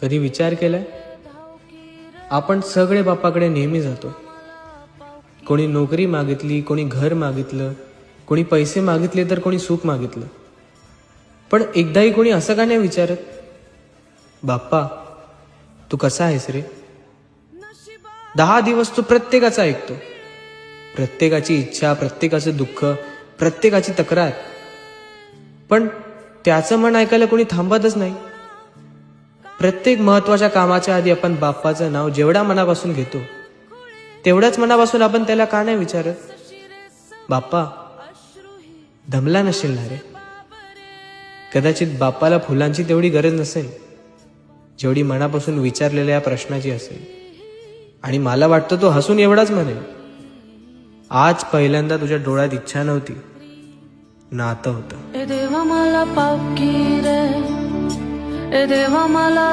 कधी विचार केलाय? आपण सगळे बापाकडे नेहमी जातो. कोणी नोकरी मागितली, कोणी घर मागितलं, कोणी पैसे मागितले, तर कोणी सुख मागितलं. पण एकदाही कोणी असं का नाही विचारत, बाप्पा तू कसा आहेस रे? 10 दिवस तू प्रत्येकाचं ऐकतो, प्रत्येकाची इच्छा, प्रत्येकाचं दुःख, प्रत्येकाची तक्रार, पण त्याचं मन ऐकायला कोणी थांबतच नाही. प्रत्येक महत्वाच्या कामाच्या आधी आपण बाप्पाचं नाव जेवढ्या मनापासून घेतो, तेवढ्याच मनापासून आपण त्याला का नाही विचारत, बाप्पा दमला नसेल ना रे? कदाचित बाप्पाला फुलांची तेवढी गरज नसेल जेवढी मनापासून विचारलेल्या या प्रश्नाची असेल. आणि मला वाटतं तो हसून एवढाच म्हणेल, आज पहिल्यांदा तुझ्या डोळ्यात इच्छा नव्हती, नातं होतं. ए देवा मला पावकी रे, ए देवा मला